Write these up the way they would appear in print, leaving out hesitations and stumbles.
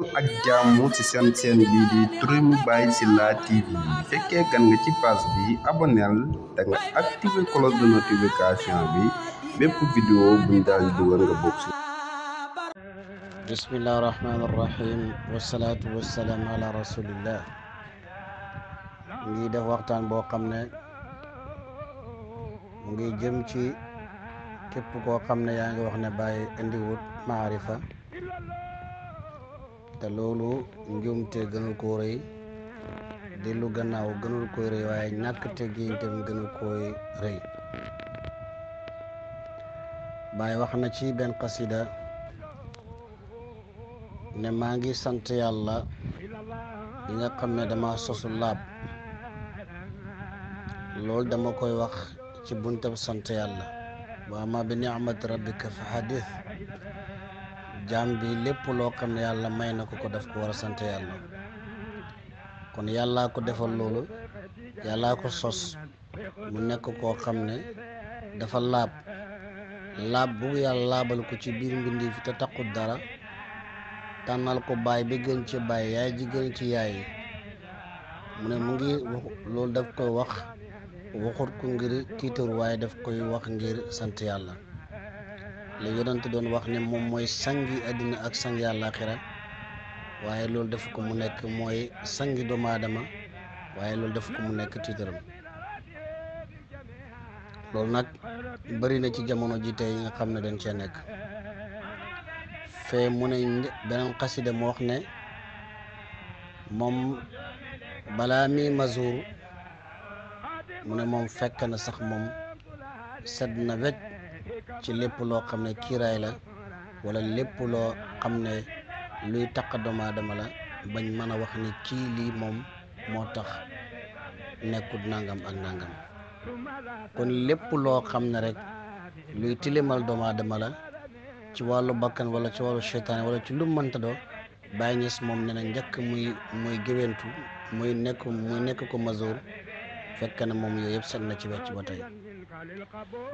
ak jàmm ci seen bii di Turu Baye Sylla TV fekkee gan nga ci page bi aboneel te nga activé cloche de notification bi bépp vidéo buñ daal di dugal nga bokk ci. bismillahi rahmaani rahim wasalaatu wasalaam ala rasulillah. ngi def waxtaan boo xam ne mu ngi jëm ci képp koo xam ne yaa ngi wax ne Baye indiwut maarifa te loolu njuumte gënul koo rëy dellu gannaaw gënul koy rëy waaye ñàkk teggin tam gënul koy rëy. Baye wax na ci benn xasida ne maa ngi sant yàlla yi nga xam ne dama sosu laab. loolu dama koy wax ci buntab sant yàlla. wa amma bi ni'mati rabbika fa hadith. jaam bi lépp loo xam ne yàlla may na ko daf ko war a sant yàlla. kon yàllaa ko defal loolu, yàllaa ko sos mu nekk koo xam ne dafa laab bu yàlla laabal ko ci biir mbindi fi te taqut dara, tànnal ko baay bi gën ci baay, yaay ji gën ci yaay yi. mu ne mu ngi loolu daf koy wax waxut ko ngir tiitaru, waaye daf koy wax ngir sant yàlla. la yonent doon wax ne moom mooy sangi àddina ak sangi àllaaxira, waaye loolu def ko mu nekk mooy sangi doomu aadama, waaye loolu def ko mu nekk tiitaram. loolu nag bari na ci jamono ji tey nga xam ne dañ cee nekk. fee mu ne beneen xasida mu wax ne moom balaa mi mazur mu ne moom fekk na sax moom sedd na wecc ci lépp loo xam ne kiiraay la wala lépp loo xam ne luy taq doomu aadama la, bañ mën a wax ne kii lii moom moo tax nekkut nangam ak nangam. kon lépp loo xam ne rek luy tilimal doomu aadama la ci wàllu bakkan wala ci wàllu seytaane wala ci lu mënta doo, Baye Niass moom ne na njëkk muy géwéntu muy nekk ko mazur, fekk na moom yooyu yëpp set na ci wecc ba tey.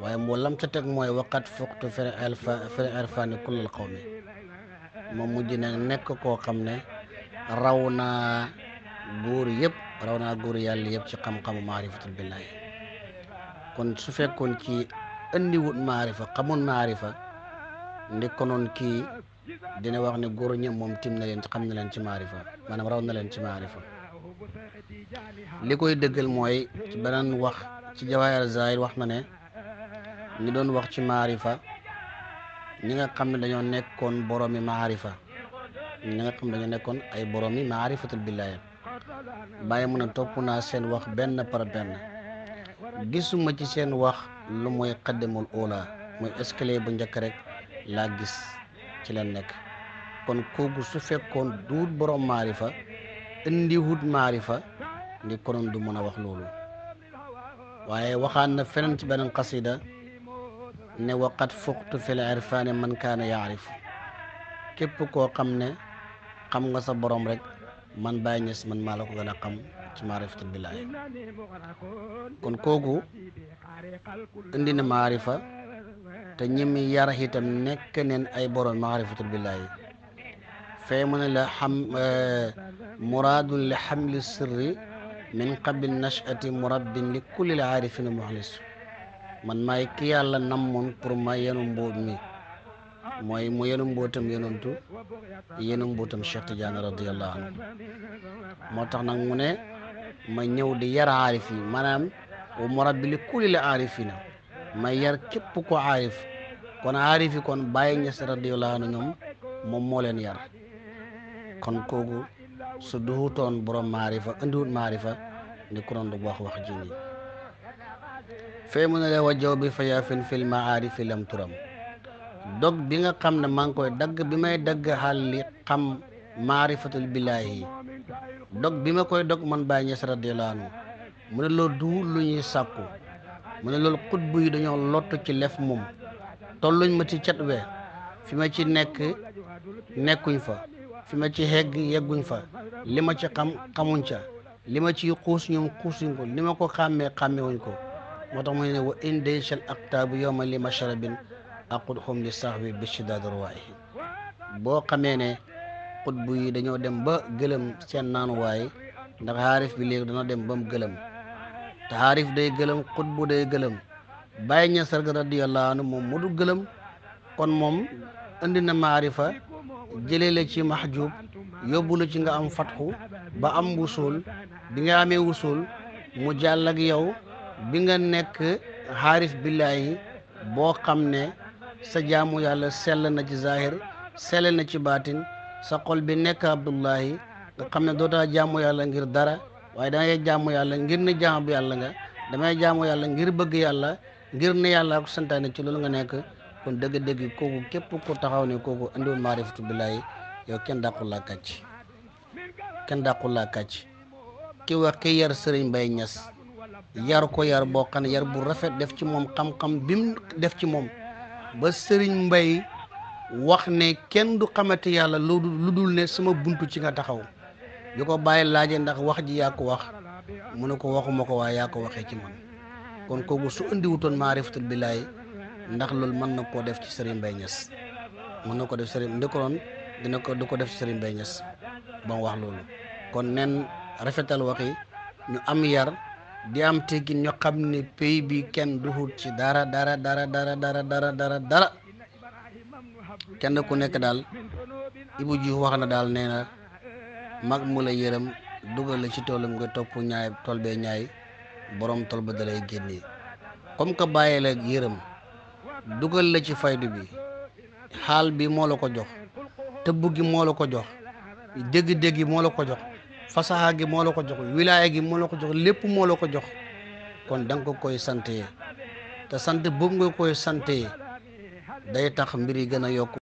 waaye moo lam ca teg mooy waqat fuqtu fere irfaani kullal qawmi. moom mujj na nekk koo xam ne raw naa góor yàlla yëpp ci xam-xamu maarifatul billaahi. kon su fekkoon ci indiwut maarifa, xamul maarifa, ndi konoon kii dina wax ne góor ñëpp moom tim na leen xam na leen ci maarifa, maanaam raw na leen ci maarifa. li koy dëggal mooy ci beneen wax ci Jawaahir Zaahir wax na ne ñi doon wax ci maarifa ñi nga xam ne dañoo nekkoon boromi maarifa, ay boromi maarifatul billaahi. Bàyyi mun a topp naa seen wax benn par benn, gisuma ci seen wax lu mooy xaddamul ula, mooy escalier bu njëkk rek laa gis ci leen nekk. kon kooku su fekkoon duut borom maarifa, indi wut maarifa, ndi konoon du mën a wax loolu. waaye waxaan na feneen ci beneen xasida ne waqat fuqtu fil irfaani man kaana yaarif. képp koo xam ne xam nga sa borom rek, man Baye Niass man maa la ko gën a xam ci maarifatul billaahi. kon kooku indi na maarifa, te ñimi yar itam nekk neen ay borom maarifatul billaahi. fee mu ne la muraadun li xamli sirri min qabli nachati murabbin li kulli l aarifina muxlis. man maay ki yàlla namoon pour ma yenu mbóot mi, mooy mu yenu mbóotam yonantu, yenu mbóotam Cheikh Tidiane radiallahu anhu. moo tax nag mu ne ma ñëw di yar aarif yi, maanaam wa murabbi li kulli l aarifina, ma yar képp ko aarif. kon aarif yi kon Baye Niass radiallahu anhu ñoom moom moo leen yar. kon kooku su duhutoon borom maarifa, indiwut maarifa, ndi kuroon du wax ji nii. fee mu ne la wajjaw bi fayaafin fil maarifi lam turam. dog bi nga xam ne maa ngi koy dagg bi may dagg xàlli xam maarifatul billaahi, dog bi ma koy dog man Baye Niass radiyallahu anhu, mu ne loolu duhut lu ñuy sàkku. mu ne loolu xutbu yi dañoo lottu ci lef moom, tolluñ ma ci cat we, fi ma ci nekkuñ fa, fi ma ci hegg yegguñ fa, li ma ci xam xamuñ ca, li ma ci xuus ñoom xuusuñ ko, li ma ko xàmmewuñ ko. moo tax mu ne wa in dayshal aqtaabu yowma li masharabin aqud xum li saaxbi bi shidaad ruwaayi. boo xamee ne xutbu yi dañoo dem ba gëlëm seen naanuwaay ndax xaarif bi léegi dana dem ba mu gëlëm te xaarif day gëlëm xutbu day gëlëm Baay Ñas radiyallahu anhu moom mu du gëlëm kon moom indi na maarifa jëlee la ci mahjub yóbbu la ci nga am fatxu ba am wusul bi nga amee wusul mu jàll ak yow bi nga nekk xaarif billaahi boo xam ne sa jaamu yàlla sell na ci zahir sell na ci baatin sa xol bi nekk abdullahi nga xam ne dootaa jaamu yàlla ngir dara waaye dangay jaamu yàlla ngir ne jaamu yàlla nga damay jaamu yàlla ngir bëgg yàlla ngir ne yàlla ko santaane ci loolu nga nekk kon dëgg-dëgg kooku képp ku taxaw ne kooku andiwul maarifatu billaahi yow kenn dàqul laa kàcc kenn dàqul laa kàcc ki wax ki yar Sëriñ Mbay Ñas yar ko yar boo xam ne yar bu rafet def ci moom xam-xam bim def ci moom ba Sëriñ Mbay wax ne kenn du xamante yàlla lu dul ne sama buntu ci nga taxaw bi ko bàyyi laaje ndax wax ji yaa ko wax mu ne ko waxuma ko waaye yaa ko waxee ci man kon kooku su andiwutoon maarifatul billaahi ndax loolu mën na koo def ci Sëriñ Mbay Ñas mën na ko def Sëriñ ndikonoon du ko def ci Sëriñ Mbay Ñas ba mu wax loolu kon nen rafetal waxi ñu am yar di am teggin ñu xam ne pays bi kenn duhut ci dara kenn ku nekk daal Ibou Diouf wax na daal nee na mag mu la yërëm dugal la ci toolam nga topp ñaay tool bee ñaay borom tool ba dalay génnee comme que bàyyee la yërëm dugal la ci faydu bi xaal bi moo la ko jox tëbb gi moo la ko jox dégg-dégg gi moo la ko jox fasaxa gi moo la ko jox wilaaya gi moo la ko jox lépp moo la ko jox kon da nga ko koy sante te sant boobu nga koy sante day tax mbir yi gën a yokku